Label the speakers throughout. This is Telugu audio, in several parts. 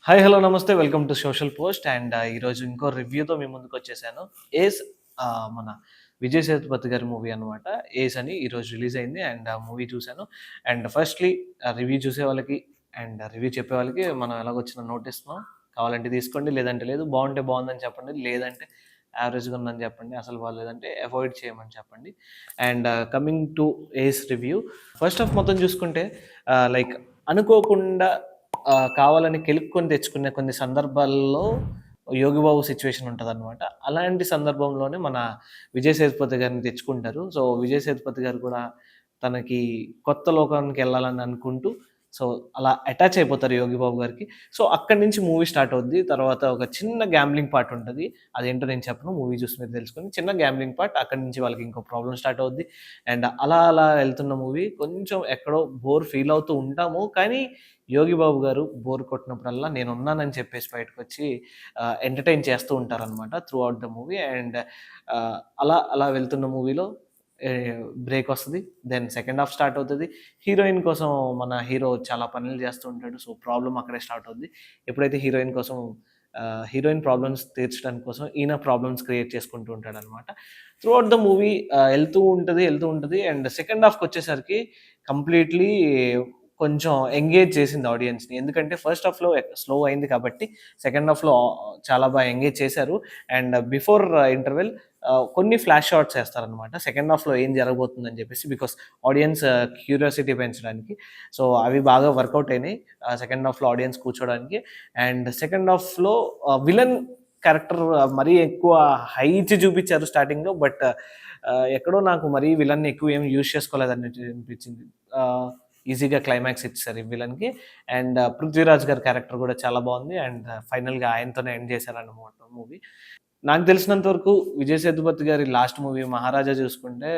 Speaker 1: హాయ్, హలో, నమస్తే. Welcome to social post. And ఈరోజు ఇంకో రివ్యూతో మీ ముందుకు వచ్చేసాను. ఏస్ మన విజయ్ సేతుపతి గారి మూవీ అనమాట. ఏస్ అని ఈరోజు రిలీజ్ అయింది అండ్ ఆ మూవీ చూశాను. అండ్ ఫస్ట్‌లీ రివ్యూ చూసే వాళ్ళకి అండ్ రివ్యూ చెప్పే వాళ్ళకి మనం ఎలాగొచ్చిన నోట్ ఇస్తున్నాం. కావాలంటే తీసుకోండి, లేదంటే లేదు. బాగుంటే బాగుందని చెప్పండి, లేదంటే యావరేజ్‌గా ఉందని చెప్పండి. అసలు బాలేదంటే అవాయిడ్ చేయమని చెప్పండి. And coming to ace review, first half మొత్తం చూసుకుంటే లైక్ అనుకోకుండా కావాలని కెలుక్కొని తెచ్చుకునే కొన్ని సందర్భాల్లో 'యోగిబాబు' సిట్యుయేషన్ ఉంటదనమాట. అలాంటి సందర్భంలోనే మన విజయ్ సేతుపతి గారిని తెచ్చుకుంటారు. సో, విజయ్ సేతుపతి గారు కూడా తనకి కొత్త లోకానికెళ్ళాలని అనుకుంటూ సో, అలా అటాచ్ అయిపోతారు 'యోగిబాబు' గారికి. సో, అక్కడి నుంచి మూవీ స్టార్ట్ అవుద్ది. తర్వాత ఒక చిన్న గ్యాంబ్లింగ్ పార్ట్ ఉంటది. అదేంటో నేను చెప్పను. మూవీ చూసి మీరు తెలుసుకోండి. చిన్న గ్యాంబ్లింగ్ పార్ట్. అక్కడి నుంచి వాళ్ళకి ఇంకో ప్రాబ్లమ్ స్టార్ట్ అవుద్ది. అండ్ అలా అలా వెళ్తున్న మూవీ కొంచెం ఎక్కడో బోర్ ఫీల్ అవుతూ ఉంటాము. కానీ 'యోగిబాబు' గారు బోర్ కొట్టినప్పుడల్లా నేనున్నానని చెప్పేసి బయటకొచ్చి ఎంటర్‌టైన్ చేస్తూ ఉంటారనమాట through out the movie. And అలా అలా వెళ్తున్న మూవీలో బ్రేక్ వస్తది. దెన్ సెకండ్ హాఫ్ స్టార్ట్ అవుతది. హీరోయిన్ కోసం మన హీరో చాలా పనులు చేస్తూ ఉంటాడు. సో, ప్రాబ్లమ్ అక్కడే స్టార్ట్ అవుద్ది. ఎప్పుడైతే హీరోయిన్ కోసం హీరోయిన్ ప్రాబ్లమ్స్ తీర్చడానికి కోసం ఈయన ప్రాబ్లమ్స్ క్రియేట్ చేసుకుంటూ ఉంటాడనమాట. త్రూ ఔట్ ద మూవీ ఎళ్తూ ఉంటది, ఎళ్తూ ఉంటది. అండ్ సెకండ్ హాఫ్‌కొచ్చేసరికి కంప్లీట్‌లీ కొంచెం ఎంగేజ్ చేసింది ఆడియన్స్‌ని. ఎందుకంటే ఫస్ట్ హాఫ్‌లో స్లో అయింది కాబట్టి సెకండ్ హాఫ్‌లో చాలా బాగా ఎంగేజ్ చేశారు. అండ్ బిఫోర్ ఇంటర్వెల్ కొన్ని ఫ్లాష్ షాట్స్ ఏస్తారనమాట. సెకండ్ హాఫ్‌లో ఏం జరగబోతుందని చెప్పేసి. బికాస్ ఆడియన్స్ క్యూరియాసిటీ పెంచడానికి. సో, అవి బాగా వర్కౌట్ అయినాయి. సెకండ్ హాఫ్‌లో ఆడియన్స్ కూర్చోడానికి. అండ్ సెకండ్ హాఫ్‌లో విలన్ క్యారెక్టర్ మరీ ఎక్కువ హైట్ చూపిచ్చారు స్టార్టింగ్‌లో. బట్ ఎక్కడో నాకు మరీ విలన్‌ని ఎక్కువ ఏమి యూజ్ చేసుకోలేదన్నట్టు అనిపించింది. ఈజీగా క్లైమాక్స్ ఇచ్చేసారు ఈ విలన్‌కి. అండ్ 'పృథ్వీరాజ్' గారి క్యారెక్టర్ కూడా చాలా బాగుంది. అండ్ ఫైనల్‌గా ఆయనతోనే ఎండ్ చేశారన్నమాట మూవీ. నాకు తెలిసినంత వరకు విజయ్ సేతుపతి గారి లాస్ట్ మూవీ 'మహారాజా' చూసుకుంటే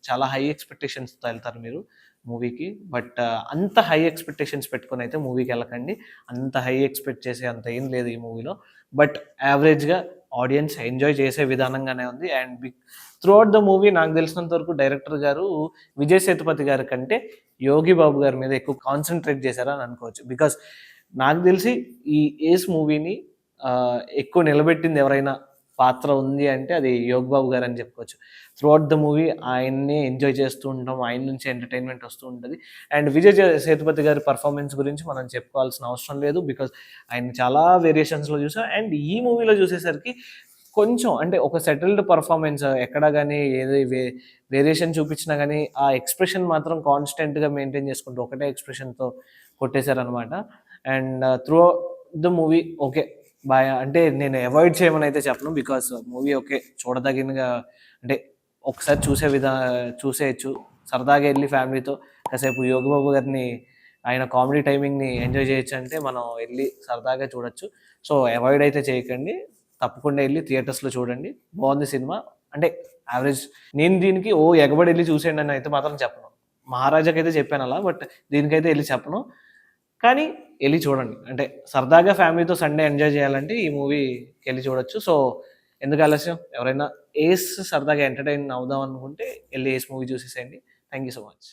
Speaker 1: చాలా హై ఎక్స్‌పెక్టేషన్స్‌తో ఎళ్తారు మీరు మూవీకి. బట్ అంత హై ఎక్స్‌పెక్టేషన్స్ పెట్టుకొనైతే మూవీకెళ్ళకండి. అంత హై ఎక్స్‌పెక్ట్ చేసే అంత ఏం లేదు ఈ మూవీలో. బట్ యావరేజ్‌గా ఆడియన్స్ ఎంజాయ్ చేసే విధానంగానే ఉంది. And through out the movie నాకు తెలిసినంత వరకు డైరెక్టర్ గారు విజయ్ సేతుపతి గారి కంటే 'యోగి బాబు' గారి మీద ఎక్కువ కాన్సంట్రేట్ చేశారని అనుకోవచ్చు. బికాజ్ నాకు తెలిసి ఈ 'ఏస్' మూవీని ఎక్కువ నిలబెట్టింది ఎవరైనా పాత్ర ఉంది అంటే అది 'యోగి బాబు' గారని చెప్పుకోవచ్చు. త్రూ ఔట్ ద మూవీ ఆయన్నే ఎంజాయ్ చేస్తూ ఉంటాం. ఆయన నుంచి ఎంటర్‌టైన్‌మెంట్ వస్తూ ఉంటది. అండ్ విజయ్ సేతుపతి గారి పెర్ఫార్మన్స్ గురించి మనం చెప్పుకోవాల్సిన అవసరం లేదు. బికాజ్ ఆయన్ని చాలా వేరియేషన్స్‌లో చూసాం. అండ్ ఈ మూవీలో చూసేసరికి కొంచెం అంటే ఒక సెటిల్డ్ పెర్ఫార్మన్స్ ఎక్కడ గాని ఏది వేరియేషన్ చూపించినా గాని ఆ ఎక్స్‌ప్రెషన్ మాత్రం కాన్స్టెంట్‌గా మెయింటైన్ చేసుకుంటూ ఒకటే ఎక్స్‌ప్రెషన్‌తో కొట్టేశారనమాట. And through the movie okay. అంటే నేను అవాయిడ్ చేయమని అయితే చెప్పను. Because movie okay. చూడదగినగా అంటే ఒకసారి చూసేయొచ్చు. సరదాగా ఎళ్లి ఫ్యామిలీతో కాసేపు 'యోగిబాబు' గారిని ఆయన కామెడీ టైమింగ్‌ని ఎంజాయ్ చేయొచ్చంటే మనం ఎళ్లి సరదాగా చూడొచ్చు. సో, అవాయిడ్ అయితే చేయకండి. తప్పకుండా ఎళ్లి థియేటర్స్‌లో చూడండి. బావుంది సినిమా. అంటే యావరేజ్. నేను దీనికి ఎగబడి ఎళ్లి చూసేయండి అని అయితే మాత్రం చెప్పను. 'మహారాజా'కైతే చెప్పాను అలా. బట్ దీనికైతే ఎళ్లి చెప్పను. కానీ ఎళ్లి చూడండి. అంటే సరదాగా ఫ్యామిలీతో సండే ఎంజాయ్ చేయాలంటే ఈ మూవీకెళ్లి చూడొచ్చు. సో, ఎందుకు ఆలస్యం? ఎవరైనా 'ఏస్' సరదాగా ఎంటర్‌టైన్ అవుదాం అనుకుంటే ఎళ్లి 'ఏస్' మూవీ చూసేసేయండి. Thank you so much.